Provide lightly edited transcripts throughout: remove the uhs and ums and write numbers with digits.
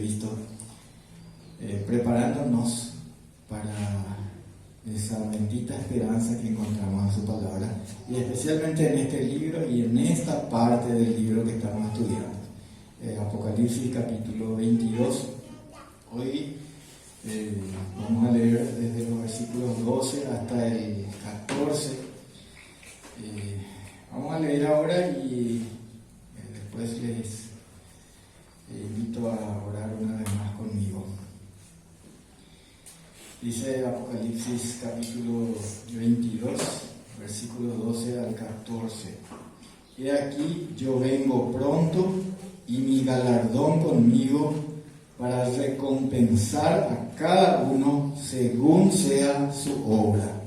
Jesucristo, preparándonos para esa bendita esperanza que encontramos en su palabra, y especialmente en este libro y en esta parte del libro que estamos estudiando, Apocalipsis capítulo 22. Hoy vamos a leer desde los versículos 12 hasta el 14. Vamos a leer ahora y después les invito a orar una vez más conmigo. Dice Apocalipsis capítulo 22, versículos 12 al 14. He aquí, yo vengo pronto, y mi galardón conmigo, para recompensar a cada uno según sea su obra.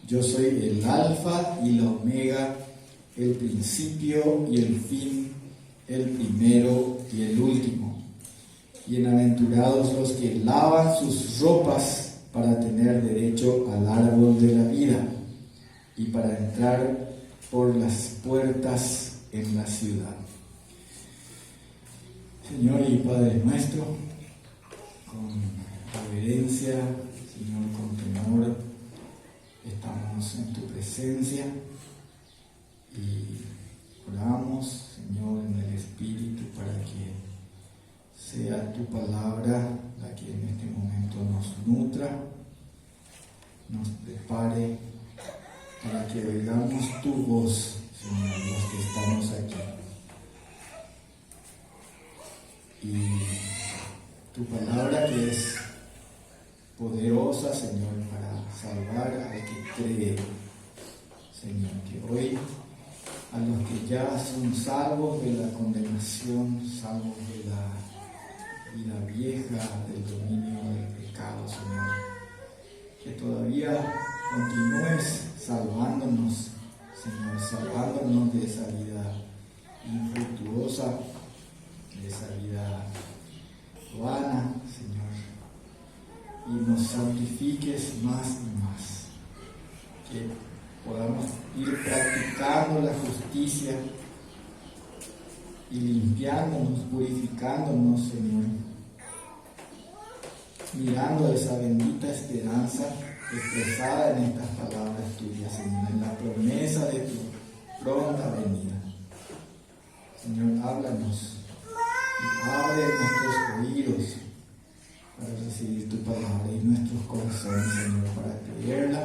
Yo soy el Alfa y la Omega, el principio y el fin, el primero y el último. Bienaventurados los que lavan sus ropas para tener derecho al árbol de la vida y para entrar por las puertas en la ciudad. Señor y Padre nuestro, con reverencia, Señor, con temor, estamos en tu presencia y oramos, Señor, en el Espíritu para que sea tu palabra la que en este momento nos nutra, nos prepare para que oigamos tu voz, Señor, los que estamos aquí. Y tu palabra que es poderosa, Señor, para salvar al que cree. Señor, que hoy a los que ya son salvos de la condenación, salvos de la vida vieja, del dominio del pecado, Señor, que todavía continúes salvándonos, Señor, salvándonos de esa vida infructuosa, de esa vida vana, Señor, y nos santifiques más y más, que podamos ir practicando la justicia y limpiándonos, purificándonos, Señor, mirando esa bendita esperanza expresada en estas palabras tuyas, Señor, en la promesa de tu pronta venida. Señor, háblanos y abre nuestros oídos para recibir tu palabra y nuestros corazones, Señor, para creerla,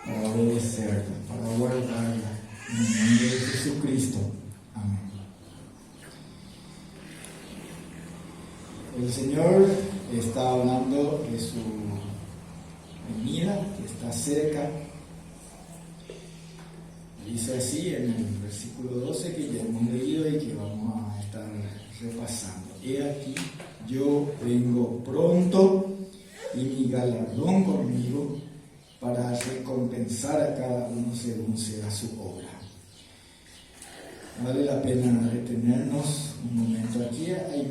para obedecerla, para guardarla. En el nombre de Jesucristo. Amén. El Señor está hablando de su venida, que está cerca. Dice así en el versículo 12 que ya hemos leído y que vamos a estar repasando. He aquí, yo vengo pronto y mi galardón conmigo para recompensar a cada uno según sea su obra. Vale la pena detenernos un momento aquí. Hay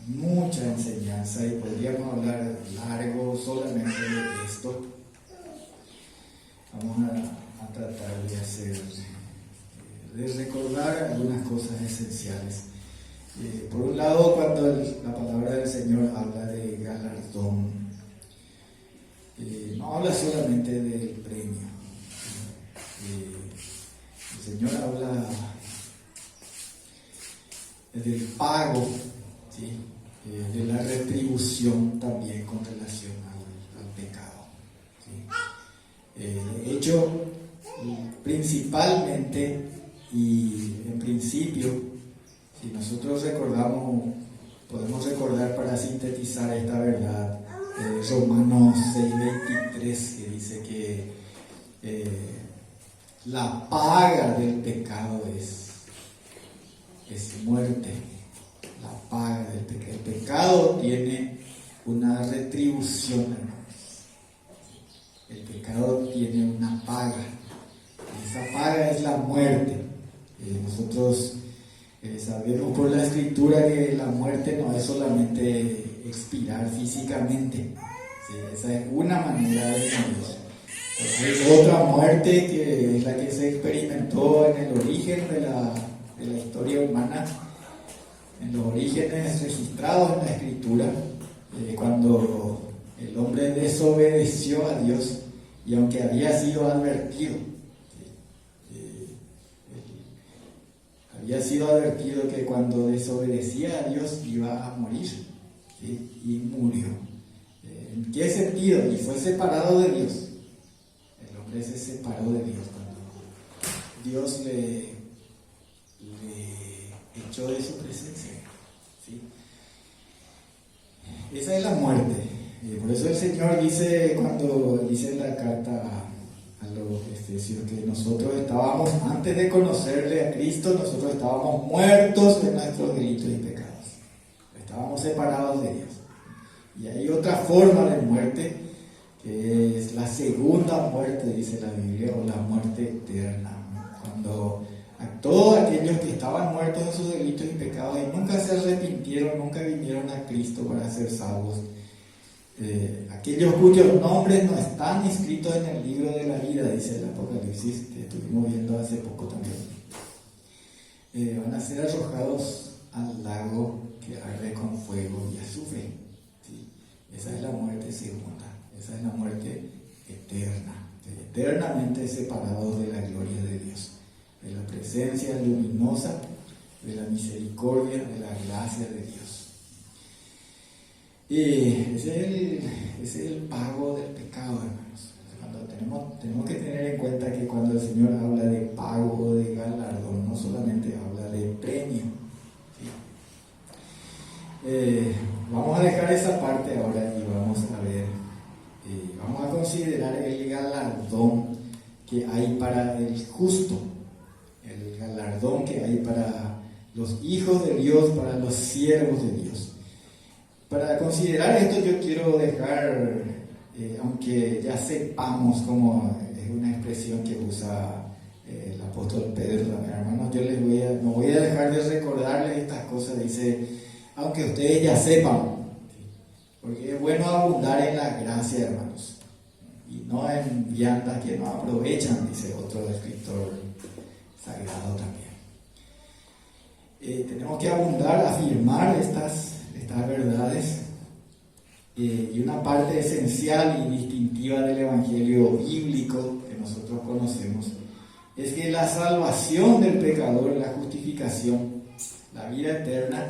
mucha enseñanza y podríamos hablar largo solamente de esto. Vamos a tratar de recordar algunas cosas esenciales. Por un lado, cuando la palabra del Señor habla de galardón, no habla solamente del premio. El Señor habla del pago, ¿sí? De la retribución también con relación al pecado, ¿sí? De hecho, principalmente y en principio, si nosotros podemos recordar para sintetizar esta verdad, Romanos 6:23, que dice que la paga del pecado es muerte. La paga del pecado. El pecado tiene una retribución, hermanos. El pecado tiene una paga. Esa paga es la muerte. Nosotros sabemos por la Escritura que la muerte no es solamente expirar físicamente. ¿Sí? Esa es una manera de morir. Hay otra muerte que es la que se experimentó en el origen de la historia humana, en los orígenes registrados en la Escritura, cuando el hombre desobedeció a Dios y aunque había sido advertido, había sido advertido que cuando desobedecía a Dios iba a morir, ¿sí? Y murió. ¿En qué sentido? Y fue separado de Dios. El hombre se separó de Dios cuando Dios le echó de su presencia, ¿sí? Esa es la muerte. Por eso el Señor dice, cuando dice en la carta a los Efesios, que nosotros estábamos, antes de conocerle a Cristo, nosotros estábamos muertos en nuestros delitos y pecados. Estábamos separados de Dios. Y hay otra forma de muerte, que es la segunda muerte, dice la Biblia, o la muerte eterna. Cuando a todos aquellos que estaban muertos en sus delitos y pecados y nunca se arrepintieron, nunca vinieron a Cristo para ser salvos, aquellos cuyos nombres no están inscritos en el libro de la vida, dice el Apocalipsis, que estuvimos viendo hace poco también, van a ser arrojados al lago que arde con fuego y azufre, ¿sí? Esa es la muerte segunda, esa es la muerte eterna, eternamente separados de la gloria de Dios, de la presencia luminosa, de la misericordia, de la gracia de Dios. Y ese es el pago del pecado, hermanos. Cuando tenemos que tener en cuenta que cuando el Señor habla de pago o de galardón, no solamente habla de premio, ¿sí? Vamos a dejar esa parte ahora y vamos a ver, vamos a considerar el galardón que hay para el justo, el galardón que hay para los hijos de Dios, para los siervos de Dios. Para considerar esto yo quiero dejar, aunque ya sepamos cómo es una expresión que usa el apóstol Pedro, hermanos, yo no voy a dejar de recordarles estas cosas, dice, aunque ustedes ya sepan, porque es bueno abundar en la gracia, hermanos, y no en viandas que no aprovechan, dice otro escritor sagrado también. Tenemos que abundar, afirmar estas verdades, y una parte esencial y distintiva del evangelio bíblico que nosotros conocemos es que la salvación del pecador, la justificación, la vida eterna,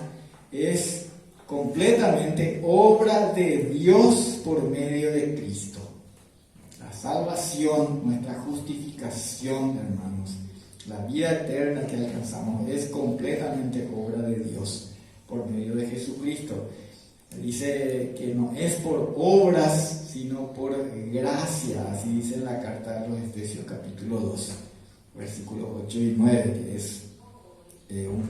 es completamente obra de Dios por medio de Cristo. La salvación, nuestra justificación, hermanos, la vida eterna que alcanzamos es completamente obra de Dios por medio de Jesucristo. Dice que no es por obras, sino por gracia, así dice en la carta a los Efesios capítulo 2, versículos 8 y 9, que es un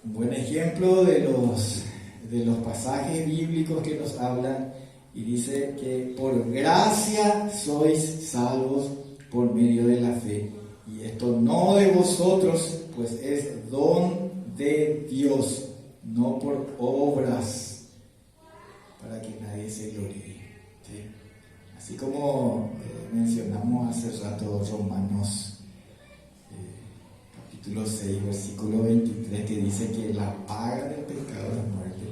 buen ejemplo de los pasajes bíblicos que nos hablan, y dice que por gracia sois salvos por medio de la fe, y esto no de vosotros, pues es don de Dios, no por obras, para que nadie se gloríe, ¿sí? Así como mencionamos hace rato Romanos capítulo 6, versículo 23, que dice que la paga del pecado es muerte,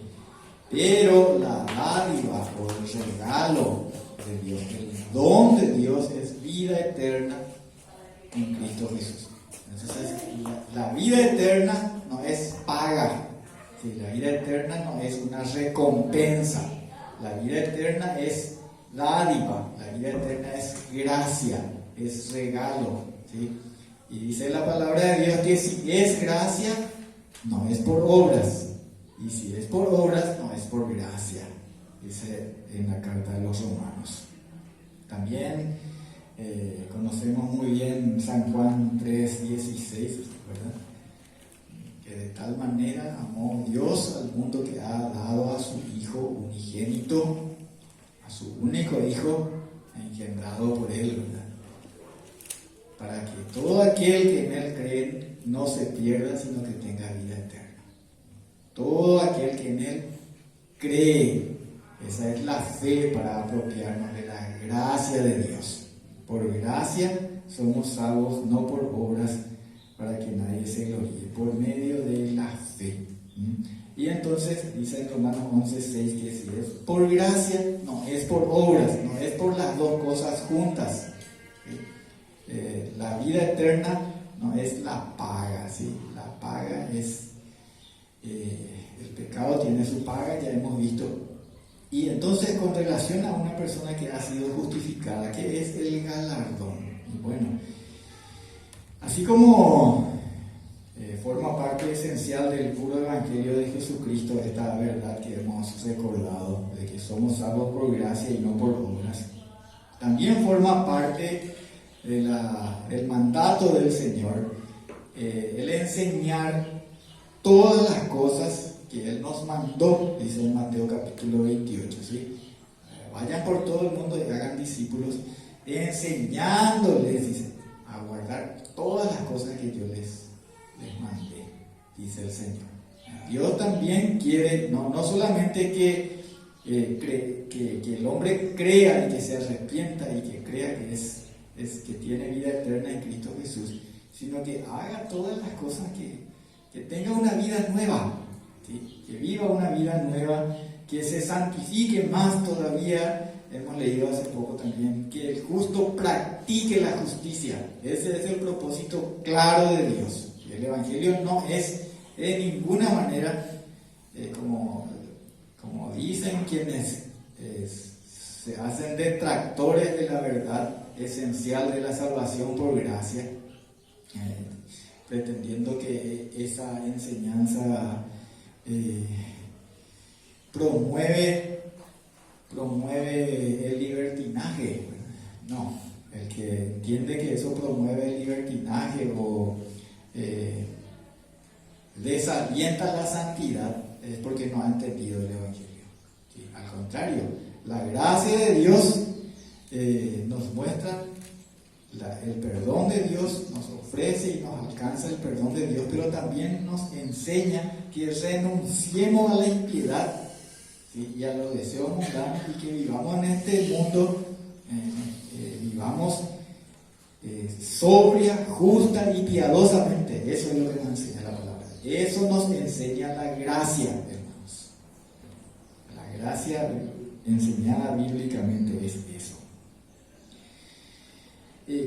pero la dádiva o el regalo de Dios, el don de Dios es vida eterna en Cristo Jesús. Entonces, la vida eterna no es paga, ¿sí? La vida eterna no es una recompensa, la vida eterna es dádiva, la vida eterna es gracia, es regalo, ¿sí? Y dice la palabra de Dios que si es gracia, no es por obras, y si es por obras, no es por gracia, dice en la carta de los Romanos. También conocemos muy bien San Juan 3:16, ¿verdad? Que de tal manera amó Dios al mundo que ha dado a su Hijo unigénito, a su único Hijo engendrado por Él, ¿verdad? Para que todo aquel que en Él cree no se pierda, sino que tenga vida eterna. Todo aquel que en Él cree, esa es la fe para apropiarnos de la gracia de Dios. Por gracia somos salvos, no por obras, para que nadie se gloríe, por medio de la fe. Y entonces dice en Romanos 11:6 que si es por gracia, no es por obras, no es por las dos cosas juntas. La vida eterna no es la paga, ¿sí? La paga es, el pecado tiene su paga, ya hemos visto. Y entonces con relación a una persona que ha sido justificada, ¿qué es el galardón? Y bueno, así como forma parte esencial del puro evangelio de Jesucristo esta verdad que hemos recordado, de que somos salvos por gracia y no por obras, también forma parte del mandato del Señor, el enseñar todas las cosas que Él nos mandó, dice en Mateo capítulo 28, ¿sí? Vayan por todo el mundo y hagan discípulos, enseñándoles, dice, a guardar todas las cosas que yo les mandé, dice el Señor. Dios también quiere, no solamente que el hombre crea y que se arrepienta y que crea que tiene vida eterna en Cristo Jesús, sino que haga todas las cosas, que tenga una vida nueva, ¿sí? Que viva una vida nueva, que se santifique más todavía. Hemos leído hace poco también que el justo practique la justicia. Ese es el propósito claro de Dios. El Evangelio no es de ninguna manera, como dicen quienes se hacen detractores de la verdad esencial de la salvación por gracia, pretendiendo que esa enseñanza promueve el libertinaje. No, el que entiende que eso promueve el libertinaje o desalienta la santidad es porque no ha entendido el Evangelio. ¿Sí? Al contrario, la gracia de Dios nos muestra el perdón de Dios, nos ofrece y nos alcanza el perdón de Dios, pero también nos enseña que renunciemos a la impiedad, ¿sí? Y a los deseos mundanos, y que vivamos en este mundo, vivamos sobria, justa y piadosamente. Eso es lo que nos enseña la palabra. Eso nos enseña la gracia, hermanos. La gracia enseñada bíblicamente es eso.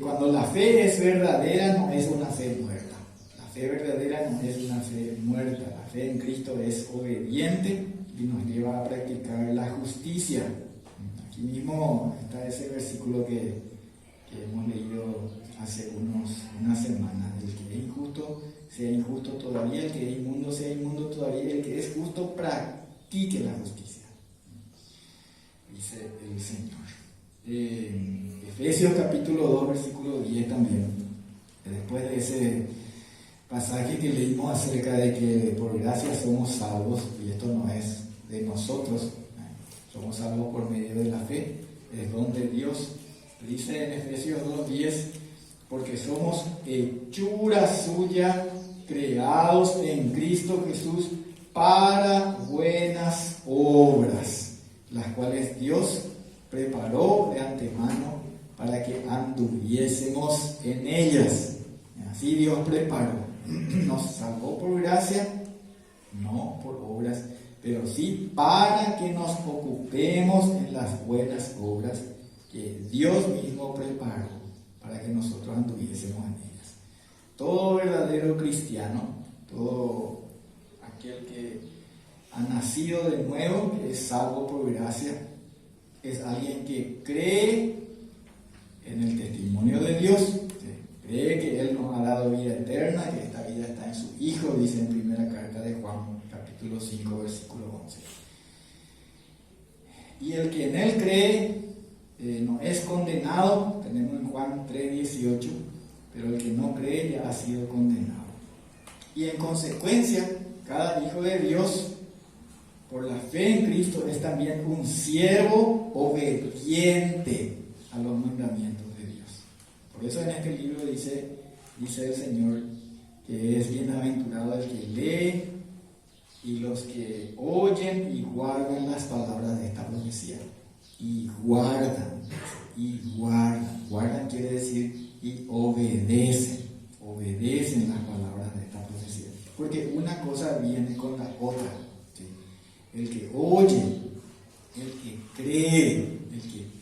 Cuando la fe es verdadera, no es una fe muerta. La fe verdadera no es una fe muerta. La fe en Cristo es obediente y nos lleva a practicar la justicia. Aquí mismo está ese versículo que hemos leído hace unas semanas. El que es injusto sea injusto todavía, el que es inmundo sea inmundo todavía, el que es justo practique la justicia, dice el Señor. Efesios capítulo 2 versículo 10 también, después de ese pasaje que leímos acerca de que por gracia somos salvos, y esto no es de nosotros, somos salvos por medio de la fe, es don de Dios. Dice en Efesios 2:10, porque somos hechura suya, creados en Cristo Jesús para buenas obras, las cuales Dios preparó de antemano para que anduviésemos en ellas. Así Dios preparó, nos salvó por gracia, no por obras, pero sí para que nos ocupemos en las buenas obras que Dios mismo preparó para que nosotros anduviésemos en ellas. Todo verdadero cristiano, todo aquel que ha nacido de nuevo, que es salvo por gracia, es alguien que cree en el testimonio de Dios, que cree que Él nos ha dado vida eterna, que esta vida está en su Hijo, dice en primera carta de Juan, capítulo 5, versículo 11. Y el que en Él cree no es condenado, tenemos en Juan 3:18, pero el que no cree ya ha sido condenado. Y en consecuencia, cada hijo de Dios, por la fe en Cristo, es también un siervo obediente a los mandamientos de Dios. Por eso en este libro dice el Señor que es bienaventurado el que lee y los que oyen y guardan las palabras de esta profecía. Y guardan. Guardan quiere decir y obedecen. obedecen las palabras de esta profecía. Porque una cosa viene con la otra. ¿Sí? El que oye, el que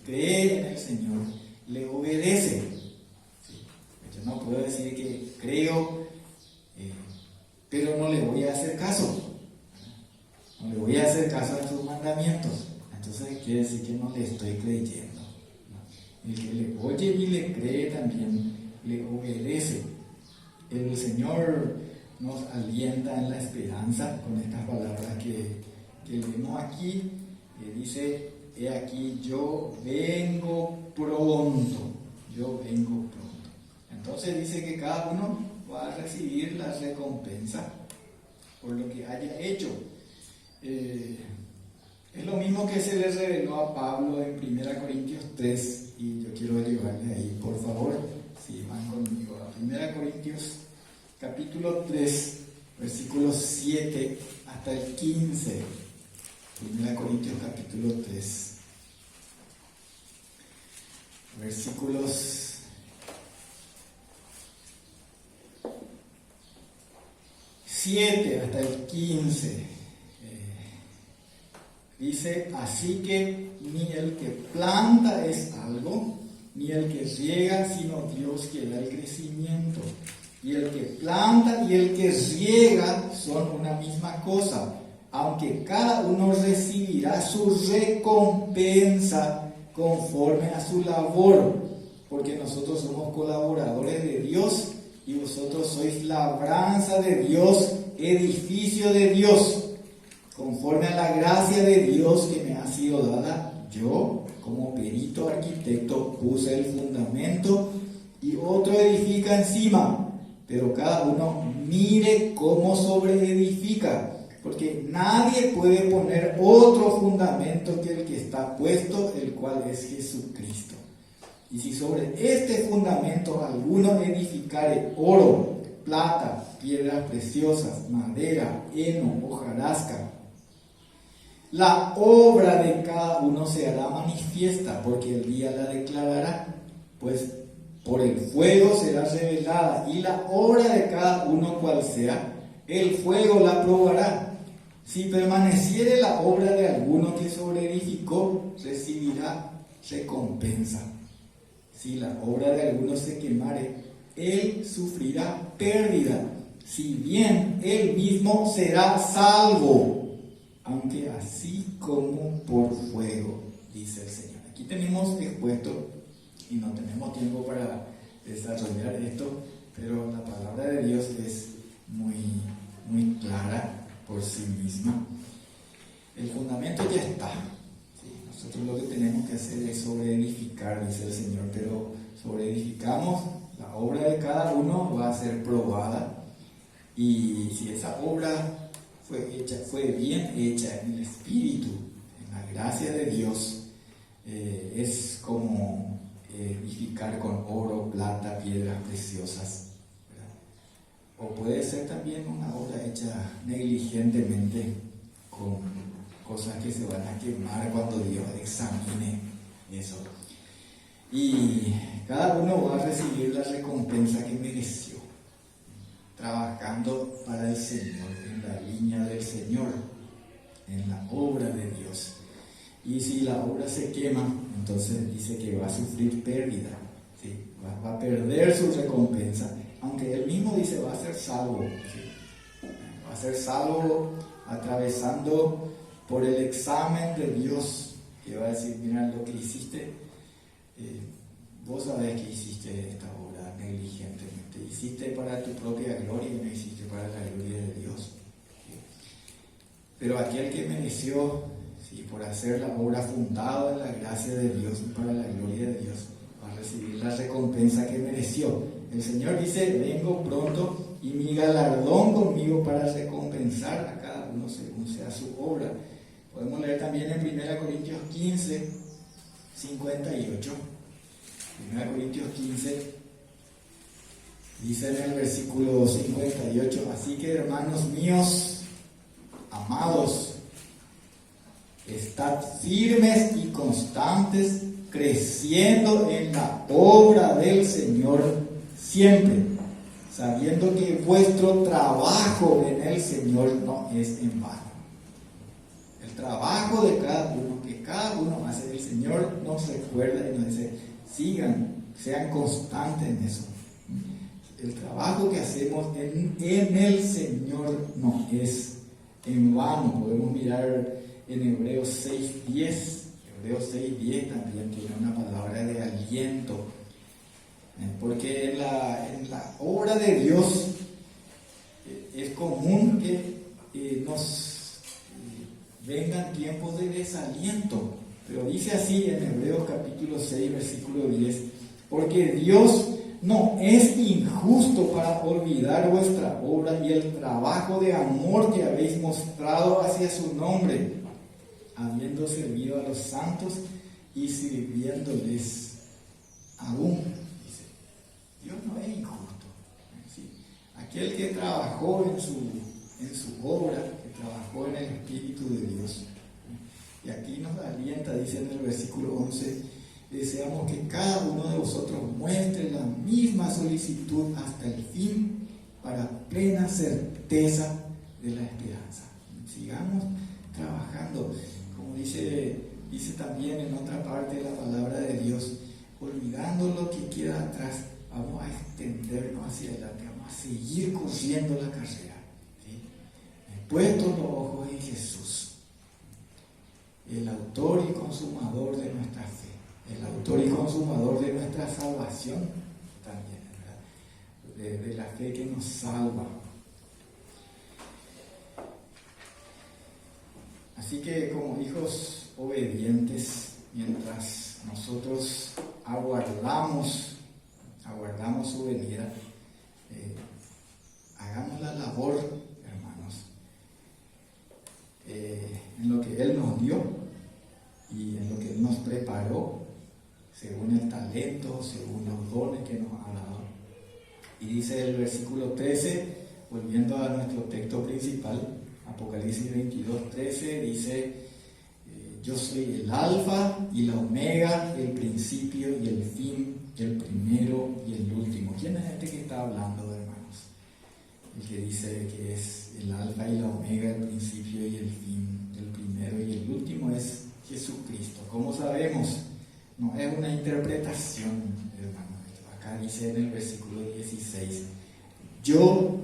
cree en el Señor, le obedece. ¿Sí? Yo no puedo decir que creo, pero no le voy a hacer caso. No le voy a hacer caso a sus mandamientos. Entonces quiere decir que no le estoy creyendo. El que le oye y le cree también le obedece. El Señor nos alienta en la esperanza con estas palabras que leemos aquí. Dice, he aquí yo vengo pronto. Yo vengo pronto. Entonces dice que cada uno va a recibir la recompensa por lo que haya hecho. Es lo mismo que se le reveló a Pablo en 1 Corintios 3, y yo quiero llevarle ahí, por favor, si van conmigo, a 1 Corintios capítulo 3, versículos 7 hasta el 15. 1 Corintios capítulo 3, versículos 7 hasta el 15. Dice, así que ni el que planta es algo, ni el que riega, sino Dios que da el crecimiento. Y el que planta y el que riega son una misma cosa, aunque cada uno recibirá su recompensa conforme a su labor, porque nosotros somos colaboradores de Dios y vosotros sois labranza de Dios, edificio de Dios. Conforme a la gracia de Dios que me ha sido dada, yo, como perito arquitecto, puse el fundamento y otro edifica encima, pero cada uno mire cómo sobreedifica, porque nadie puede poner otro fundamento que el que está puesto, el cual es Jesucristo. Y si sobre este fundamento alguno edificare oro, plata, piedras preciosas, madera, heno, hojarasca, la obra de cada uno se hará manifiesta, porque el día la declarará, pues por el fuego será revelada, y la obra de cada uno cual sea, el fuego la probará. Si permaneciere la obra de alguno que sobreedificó, recibirá recompensa. Si la obra de alguno se quemare, él sufrirá pérdida, si bien él mismo será salvo, aunque así como por fuego, dice el Señor. Aquí tenemos expuesto, y no tenemos tiempo para desarrollar esto, pero la palabra de Dios es muy, muy clara por sí misma. El fundamento ya está. ¿Sí? Nosotros lo que tenemos que hacer es sobreedificar, dice el Señor, pero sobreedificamos, la obra de cada uno va a ser probada, y si esa obra fue bien hecha en el Espíritu, en la gracia de Dios, es como edificar con oro, plata, piedras preciosas, ¿verdad? O puede ser también una obra hecha negligentemente con cosas que se van a quemar cuando Dios examine eso. Y cada uno va a recibir la recompensa que mereció, trabajando para el Señor, en la línea del Señor, en la obra de Dios. Y si la obra se quema, entonces dice que va a sufrir pérdida, ¿sí? Va a perder su recompensa, aunque él mismo dice va a ser salvo, ¿sí? Va a ser salvo atravesando por el examen de Dios, que va a decir, mira lo que hiciste, vos sabés que hiciste esta obra negligentemente, hiciste para tu propia gloria y no hiciste para la gloria de Dios. ¿Sí? Pero aquel que mereció, ¿sí?, por hacer la obra fundada en la gracia de Dios y para la gloria de Dios, va a recibir la recompensa que mereció. El Señor dice, vengo pronto y mi galardón conmigo para recompensar a cada uno según sea su obra. Podemos leer también en 1 Corintios 15, 58. 1 Corintios 15, dice en el versículo 58, así que hermanos míos, amados, estad firmes y constantes, creciendo en la obra del Señor siempre, sabiendo que vuestro trabajo en el Señor no es en vano. El trabajo de cada uno, que cada uno hace, el Señor nos recuerda y nos dice, sean constantes en eso. El trabajo que hacemos en el Señor no es en vano. Podemos mirar en Hebreos 6:10. Hebreos 6:10 también tiene una palabra de aliento. Porque en la obra de Dios es común que nos vengan tiempos de desaliento. Pero dice así en Hebreos capítulo 6, versículo 10, porque Dios no es injusto para olvidar vuestra obra y el trabajo de amor que habéis mostrado hacia su nombre, habiendo servido a los santos y sirviéndoles aún. Dice, Dios no es injusto. ¿Sí? Aquel que trabajó en su obra, que trabajó en el Espíritu de Dios. Y aquí nos alienta, dice en el versículo 11, deseamos que cada uno de vosotros muestre la misma solicitud hasta el fin para plena certeza de la esperanza. Sigamos trabajando, como dice también en otra parte de la palabra de Dios, olvidando lo que queda atrás, vamos a extendernos hacia adelante, vamos a seguir corriendo la carrera. ¿Sí? Puestos los ojos en Jesús, el autor y consumador de nuestra fe, el autor y consumador de nuestra salvación también, ¿verdad? De la fe que nos salva. Así que como hijos obedientes, mientras nosotros aguardamos su venida, hagamos la labor, hermanos, en lo que Él nos dio y en lo que Él nos preparó, según el talento, según los dones que nos ha dado. Y dice el versículo 13, volviendo a nuestro texto principal, Apocalipsis 22:13, dice, yo soy el alfa y la omega, el principio y el fin, el primero y el último. ¿Quién es este que está hablando, hermanos? El que dice que es el alfa y la omega, el principio y el fin, el primero y el último es Jesucristo. ¿Cómo sabemos? No es una interpretación, hermanos. Acá dice en el versículo 16, yo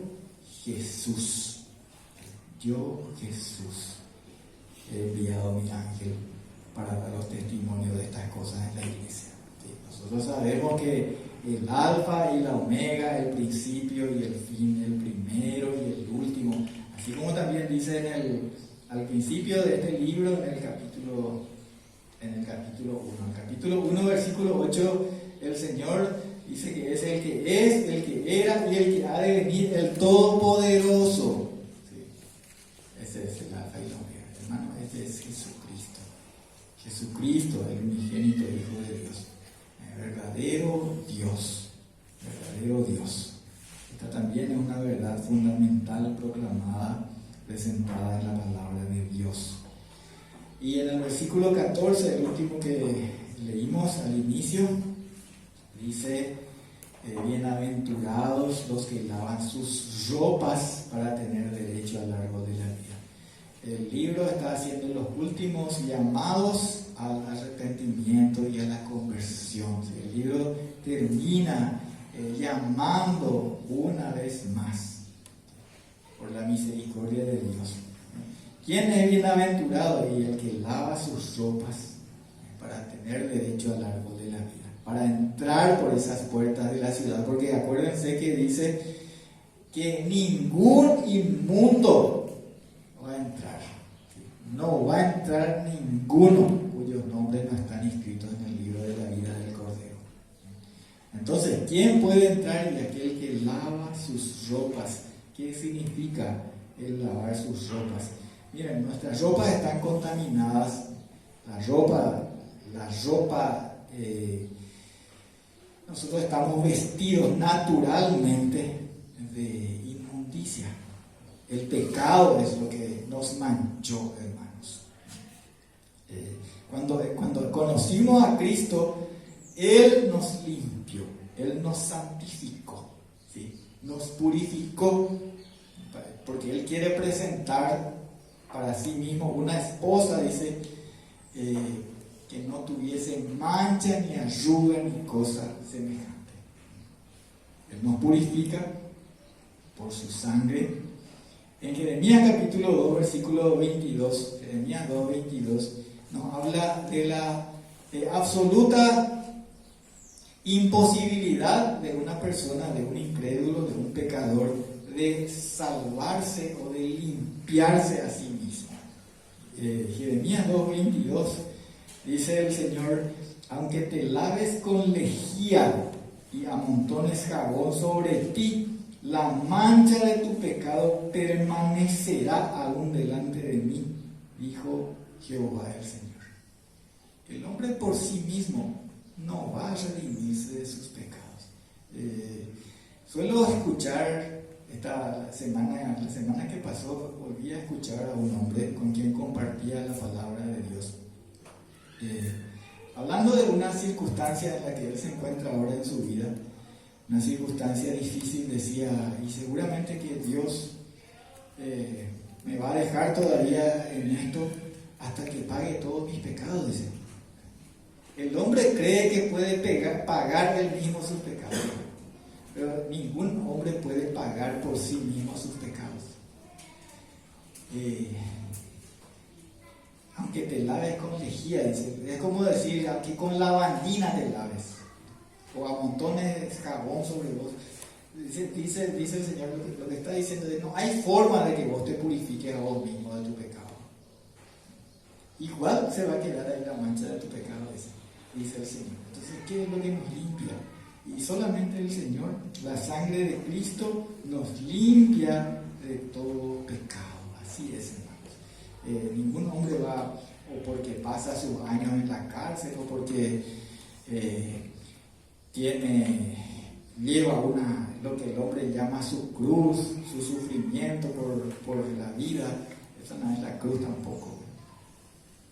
Jesús he enviado a mi ángel para dar los testimonios de estas cosas en la iglesia. ¿Sí? Nosotros sabemos que el alfa y la omega, el principio y el fin, el primero y el último, así como también dice al principio de este libro, en el capítulo 1. En el capítulo 1, versículo 8, el Señor dice que es, el que era y el que ha de venir, el Todopoderoso. Ese es el alfa y la omega, hermano, ese es Jesucristo, el unigénito Hijo de Dios, el verdadero Dios. Esta también es una verdad fundamental proclamada, presentada en la palabra de Dios. Y en el versículo 14, el último que leímos al inicio, dice, bienaventurados los que lavan sus ropas para tener derecho al árbol de la vida. El libro está haciendo los últimos llamados al arrepentimiento y a la conversión. El libro termina llamando una vez más por la misericordia de Dios. ¿Quién es bienaventurado? Y el que lava sus ropas para tener derecho al árbol de la vida, para entrar por esas puertas de la ciudad, porque acuérdense que dice que ningún inmundo va a entrar. No va a entrar ninguno cuyos nombres no están inscritos en el libro de la vida del Cordero. Entonces, ¿quién puede entrar? Y aquel que lava sus ropas. ¿Qué significa el lavar sus ropas? Miren, nuestras ropas están contaminadas. Nosotros estamos vestidos naturalmente de inmundicia. El pecado es lo que nos manchó, hermanos. Cuando conocimos a Cristo, Él nos limpió, Él nos santificó. ¿Sí? nos purificó, porque Él quiere presentar para sí mismo una esposa, dice, que no tuviese mancha, ni arruga, ni cosa semejante. Él nos purifica por su sangre. En Jeremías capítulo 2, versículo 22, Jeremías 2, 22, nos habla de la absoluta imposibilidad de una persona, de un incrédulo, de un pecador, de salvarse o de limpiarse a sí mismo. Jeremías 2, 22, dice el Señor: aunque te laves con lejía y amontones jabón sobre ti, la mancha de tu pecado permanecerá aún delante de mí, dijo Jehová el Señor. El hombre por sí mismo no va a redimirse de sus pecados. Suelo escuchar la semana que pasó, volví a escuchar a un hombre con quien compartía la palabra de Dios. Hablando de una circunstancia en la que él se encuentra ahora en su vida, una circunstancia difícil, decía, y seguramente que Dios me va a dejar todavía en esto hasta que pague todos mis pecados, dice. El hombre cree que puede pagar él mismo sus pecados, pero ningún hombre puede pagar por sí mismo sus pecados. Aunque te laves con lejía, dice, es como decir, aquí con lavandina te laves, o amontones de jabón sobre vos. Dice el Señor, lo que está diciendo es: no hay forma de que vos te purifiques a vos mismo de tu pecado. Igual se va a quedar ahí la mancha de tu pecado, dice el Señor. Entonces, ¿qué es lo que nos limpia? Y solamente el Señor, la sangre de Cristo, nos limpia de todo pecado. Así es, hermanos. Ningún hombre va, o porque pasa sus años en la cárcel, o porque lleva lo que el hombre llama su cruz, su sufrimiento por la vida. Esa no es la cruz tampoco.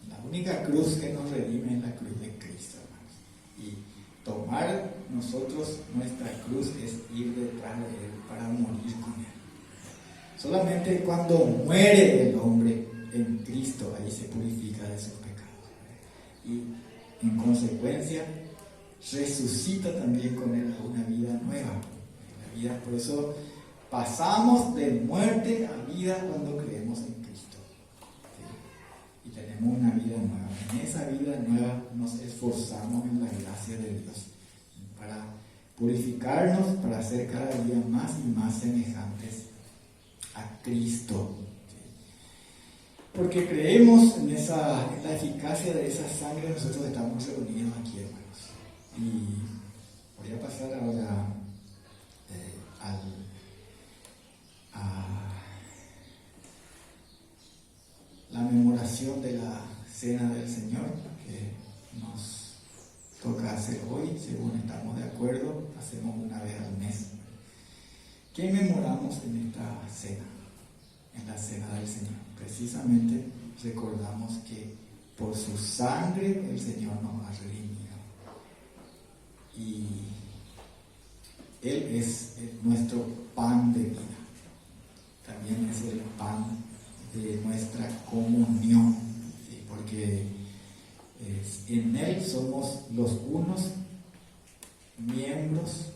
La única cruz que nos redime es la cruz de Cristo, hermanos. Y tomar nosotros nuestra cruz es ir detrás de Él para morir con Él. Solamente cuando muere el hombre en Cristo, ahí se purifica de sus pecados. Y en consecuencia resucita también con Él a una vida nueva. Por eso pasamos de muerte a vida cuando creemos en Cristo. ¿Sí? Y tenemos una vida nueva. En esa vida nueva nos esforzamos en la gracia de Dios para purificarnos, para ser cada día más y más semejantes a Cristo. Porque creemos en la eficacia de esa sangre. Nosotros estamos reunidos aquí, hermanos. Y voy a pasar ahora a la memoración de la Cena del Señor, que nos toca hacer hoy, según estamos de acuerdo, hacemos una vez al mes. ¿Qué memoramos en esta cena? En la Cena del Señor. Precisamente recordamos que por su sangre el Señor nos ha redimido. Y Él es nuestro pan de vida. También es el pan de nuestra comunión, ¿sí? Porque en Él somos los unos miembros